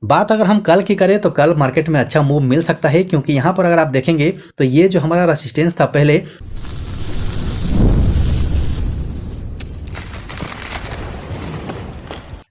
बात अगर हम कल की करें तो कल मार्केट में अच्छा मूव मिल सकता है, क्योंकि यहाँ पर अगर आप देखेंगे तो ये जो हमारा रेसिस्टेंस था पहले,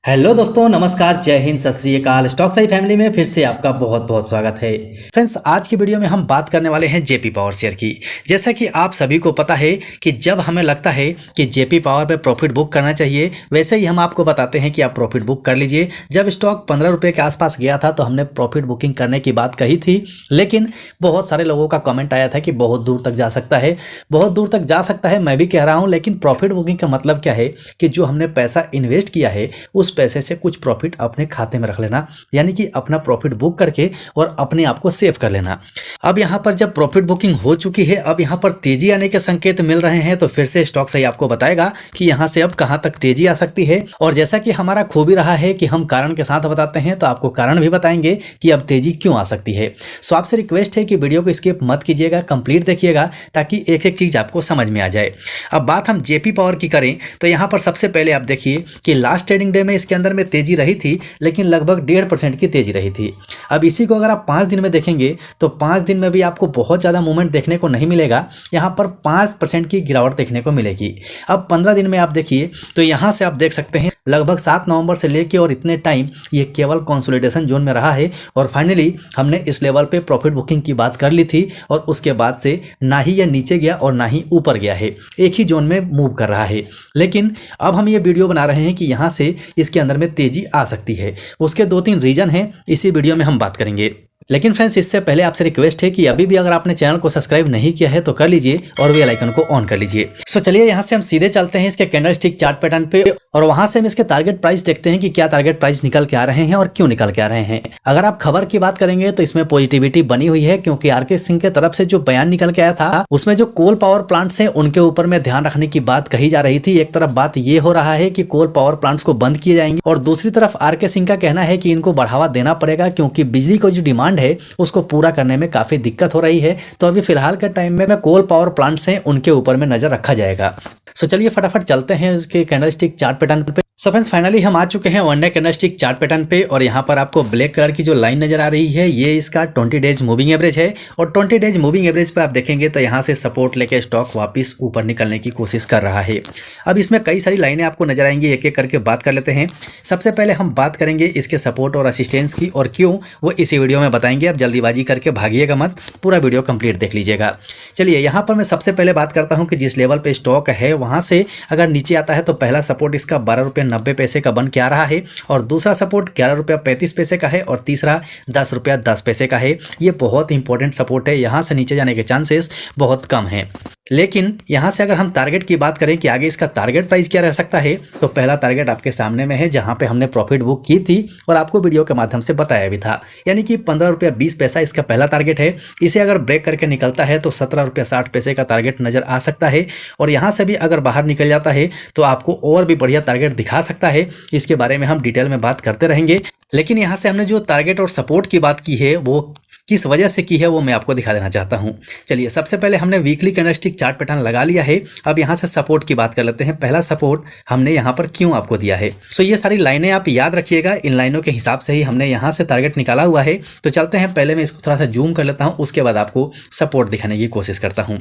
हेलो दोस्तों, नमस्कार, जय हिंद, सत श्री अकाल। स्टॉक साई फैमिली में फिर से आपका बहुत बहुत स्वागत है। फ्रेंड्स, आज की वीडियो में हम बात करने वाले हैं जेपी पावर शेयर की। जैसा कि आप सभी को पता है कि जब हमें लगता है कि जेपी पावर पे प्रॉफिट बुक करना चाहिए, वैसे ही हम आपको बताते हैं कि आप प्रॉफिट बुक कर लीजिए। जब स्टॉक 15 रुपये के आसपास गया था तो हमने प्रॉफिट बुकिंग करने की बात कही थी, लेकिन बहुत सारे लोगों का कमेंट आया था कि बहुत दूर तक जा सकता है, बहुत दूर तक जा सकता है। मैं भी कह रहा हूँ, लेकिन प्रॉफिट बुकिंग का मतलब क्या है कि जो हमने पैसा इन्वेस्ट किया है उस पैसे से कुछ प्रॉफिट अपने खाते में रख लेना, यानी कि अपना प्रॉफिट बुक करके और अपने आप को सेव कर लेना। अब यहाँ पर जब प्रॉफिट बुकिंग हो चुकी है, अब यहाँ पर तेजी आने के संकेत मिल रहे हैं, तो फिर से स्टॉक सही आपको बताएगा कि यहाँ से अब कहाँ तक तेजी आ सकती है। और जैसा कि हमारा खूबी रहा है कि हम कारण के साथ बताते हैं, तो आपको कारण भी बताएंगे कि अब तेजी क्यों आ सकती है। सो आपसे रिक्वेस्ट है कि वीडियो को स्किप मत कीजिएगा, कंप्लीट देखिएगा, ताकि एक एक चीज आपको समझ में आ जाए। अब बात हम जेपी पावर की करें तो यहाँ पर सबसे पहले आप देखिए कि लास्ट ट्रेडिंग डे में इसके अंदर में तेजी रही थी, लेकिन लगभग 1.5% की तेजी रही थी। अब इसी को अगर आप 5 दिन में देखेंगे तो 5 दिन में भी आपको बहुत ज़्यादा मूवमेंट देखने को नहीं मिलेगा, यहाँ पर 5% की गिरावट देखने को मिलेगी। अब 15 दिन में आप देखिए तो यहाँ से आप देख सकते हैं लगभग 7 नवंबर से लेके और इतने टाइम ये केवल कंसोलिडेशन जोन में रहा है, और फाइनली हमने इस लेवल पे प्रॉफिट बुकिंग की बात कर ली थी, और उसके बाद से ना ही यह नीचे गया और ना ही ऊपर गया है, एक ही जोन में मूव कर रहा है। लेकिन अब हम ये वीडियो बना रहे हैं कि यहाँ से इसके अंदर में तेजी आ सकती है। उसके 2-3 रीजन हैं, इसी वीडियो में हम बात करेंगे। लेकिन फ्रेंड्स, इससे पहले आपसे रिक्वेस्ट है कि अभी भी अगर आपने चैनल को सब्सक्राइब नहीं किया है तो कर लीजिए और बेल आइकन को ऑन कर लीजिए। सो चलिए यहाँ से हम सीधे चलते हैं इसके कैंडलस्टिक चार्ट पैटर्न पे, और वहां से हम इसके टारगेट प्राइस देखते हैं कि क्या टारगेट प्राइस निकल के आ रहे हैं और क्यों निकल के आ रहे हैं। अगर आप खबर की बात करेंगे तो इसमें पॉजिटिविटी बनी हुई है, क्योंकि आरके सिंह के तरफ से जो बयान निकल के आया था उसमें जो कोल पावर प्लांट्स हैं उनके ऊपर में ध्यान रखने की बात कही जा रही थी। एक तरफ बात ये हो रहा है कि कोल पावर प्लांट्स को बंद किए जाएंगे, और दूसरी तरफ आरके सिंह का कहना है कि इनको बढ़ावा देना पड़ेगा, क्योंकि बिजली की जो डिमांड है उसको पूरा करने में काफी दिक्कत हो रही है। तो अभी फिलहाल के टाइम में कोल पावर प्लांट्स हैं उनके ऊपर में नजर रखा जाएगा। सो चलिए फटाफट चलते हैं इसके कैंडलस्टिक चार्ट पैटर्न पे। सो फ्रेंड्स, फाइनली हम आ चुके हैं one day candlestick chart pattern पे, और यहाँ पर आपको ब्लैक कलर की जो लाइन नजर आ रही है ये इसका 20 डेज मूविंग एवरेज है, और 20 डेज मूविंग एवरेज पे आप देखेंगे तो यहाँ से सपोर्ट लेके स्टॉक वापस ऊपर निकलने की कोशिश कर रहा है। अब इसमें कई सारी लाइनें आपको नजर आएंगी, एक एक करके बात कर लेते हैं। सबसे पहले हम बात करेंगे इसके सपोर्ट और असिस्टेंस की, और क्यों वो इसी वीडियो में बताएंगे। अब जल्दीबाजी करके भागिएगा मत, पूरा वीडियो कंप्लीट देख लीजिएगा। चलिए यहाँ पर मैं सबसे पहले बात करता हूँ कि जिस लेवल पे स्टॉक है वहाँ से अगर नीचे आता है तो पहला सपोर्ट इसका 12.90 का बन के आ रहा है, और दूसरा सपोर्ट 11.35 का है, और तीसरा 10.10 का है। ये बहुत इंपॉर्टेंट सपोर्ट है, यहाँ से नीचे जाने के चांसेस बहुत कम हैं। लेकिन यहाँ से अगर हम टारगेट की बात करें कि आगे इसका टारगेट प्राइस क्या रह सकता है, तो पहला टारगेट आपके सामने में है, जहाँ पे हमने प्रॉफिट बुक की थी और आपको वीडियो के माध्यम से बताया भी था, यानी कि 15.20 इसका पहला टारगेट है। इसे अगर ब्रेक करके निकलता है तो 17.60 का टारगेट नजर आ सकता है, और यहाँ से भी अगर बाहर निकल जाता है तो आपको और भी बढ़िया टारगेट दिखा सकता है। इसके बारे में हम डिटेल में बात करते रहेंगे, लेकिन यहाँ से हमने जो टारगेट और सपोर्ट की बात की है वो किस वजह से की है वो मैं आपको दिखा देना चाहता हूँ। चलिए सबसे पहले हमने वीकली कैंडलस्टिक चार्ट पैटर्न लगा लिया है। अब यहाँ से सपोर्ट की बात कर लेते हैं। पहला सपोर्ट हमने यहाँ पर क्यों आपको दिया है, सो ये सारी लाइनें आप याद रखिएगा, इन लाइनों के हिसाब से ही हमने यहाँ से टारगेट निकाला हुआ है। तो चलते हैं, पहले मैं इसको थोड़ा सा जूम कर लेता हूँ, उसके बाद आपको सपोर्ट दिखाने की कोशिश करता हूँ।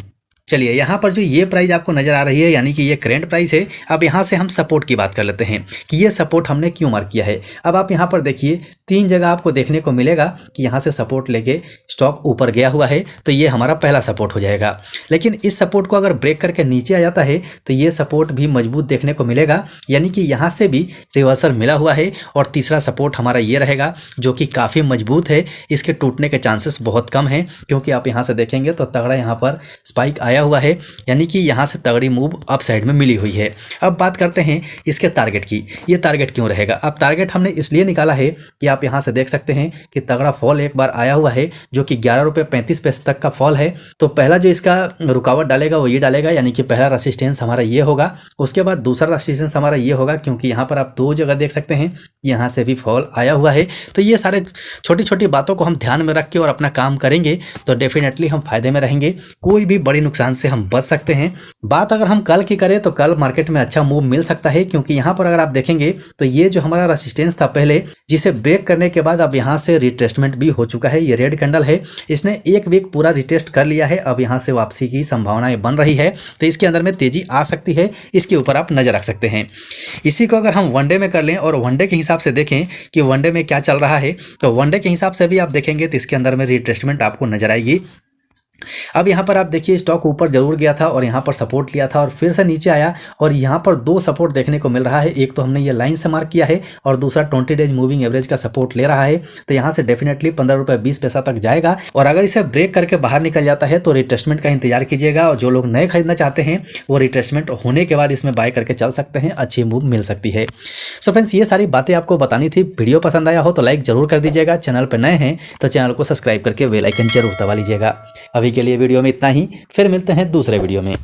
चलिए यहाँ पर जो ये प्राइस आपको नजर आ रही है, यानी कि ये करेंट प्राइस है। अब यहाँ से हम सपोर्ट की बात कर लेते हैं कि ये सपोर्ट हमने क्यों मार्क किया है। अब आप यहाँ पर देखिए 3 जगह आपको देखने को मिलेगा कि यहाँ से सपोर्ट लेके स्टॉक ऊपर गया हुआ है, तो ये हमारा पहला सपोर्ट हो जाएगा। लेकिन इस सपोर्ट को अगर ब्रेक करके नीचे आ जाता है तो ये सपोर्ट भी मजबूत देखने को मिलेगा, यानी कि यहाँ से भी रिवर्सल मिला हुआ है। और तीसरा सपोर्ट हमारा ये रहेगा जो कि काफ़ी मजबूत है, इसके टूटने के चांसेस बहुत कम हैं, क्योंकि आप यहाँ से देखेंगे तो तगड़ा यहाँ पर स्पाइक आया हुआ है, यानी कि यहाँ से तगड़ी मूव अप साइड में मिली हुई है। अब बात करते हैं इसके टारगेट की। ये टारगेट क्यों रहेगा? अब टारगेट हमने इसलिए निकाला है कि आप यहाँ से देख सकते हैं कि तगड़ा फॉल एक बार आया हुआ है, जो कि 11.35 तक का फॉल है। तो पहला जो इसका रुकावट डालेगा वो ये डालेगा, यानी कि पहला रेसिस्टेंस हमारा ये होगा। उसके बाद दूसरा रेसिस्टेंस हमारा ये होगा, क्योंकि यहाँ पर आप 2 जगह देख सकते हैं, यहाँ से भी फॉल आया हुआ है। तो ये सारे छोटी छोटी बातों को हम ध्यान में रख के और अपना काम करेंगे तो डेफिनेटली हम फायदे में रहेंगे, कोई भी बड़ी नुकसान नुकसान से हम बच सकते हैं। बात अगर हम कल की करें तो कल मार्केट में अच्छा मूव मिल सकता है, क्योंकि यहाँ पर अगर आप देखेंगे तो ये जो हमारा रेसिस्टेंस था पहले, जिसे ब्रेक करने के बाद अब यहाँ से रिटेस्टमेंट भी हो चुका है। ये रेड कैंडल है, इसने एक वीक पूरा रिटेस्ट कर लिया है। अब यहाँ से वापसी की संभावनाएं बन रही है, तो इसके अंदर में तेजी आ सकती है। इसके ऊपर आप नजर रख सकते हैं। इसी को अगर हम वनडे में कर लें और वनडे के हिसाब से देखें कि वनडे में क्या चल रहा है, तो वनडे के हिसाब से भी आप देखेंगे तो इसके अंदर में रिट्रेसमेंट आपको नजर आएगी। अब यहाँ पर आप देखिए स्टॉक ऊपर जरूर गया था और यहाँ पर सपोर्ट लिया था और फिर से नीचे आया, और यहाँ पर दो सपोर्ट देखने को मिल रहा है। एक तो हमने ये लाइन से मार्क किया है और दूसरा 20 डेज मूविंग एवरेज का सपोर्ट ले रहा है। तो यहाँ से डेफिनेटली 15 रुपये 20 पैसा तक जाएगा, और अगर इसे ब्रेक करके बाहर निकल जाता है तो रिट्रेसमेंट का इंतजार कीजिएगा। और जो लोग नए खरीदना चाहते हैं वो रिट्रेसमेंट होने के बाद इसमें बाय करके चल सकते हैं, अच्छी मूव मिल सकती है। सो फ्रेंड्स, ये सारी बातें आपको बतानी थी। वीडियो पसंद आया हो तो लाइक जरूर कर दीजिएगा, चैनल पर नए हैं तो चैनल को सब्सक्राइब करके बेल आइकन जरूर दबा लीजिएगा। अभी के लिए वीडियो में इतना ही, फिर मिलते हैं दूसरे वीडियो में।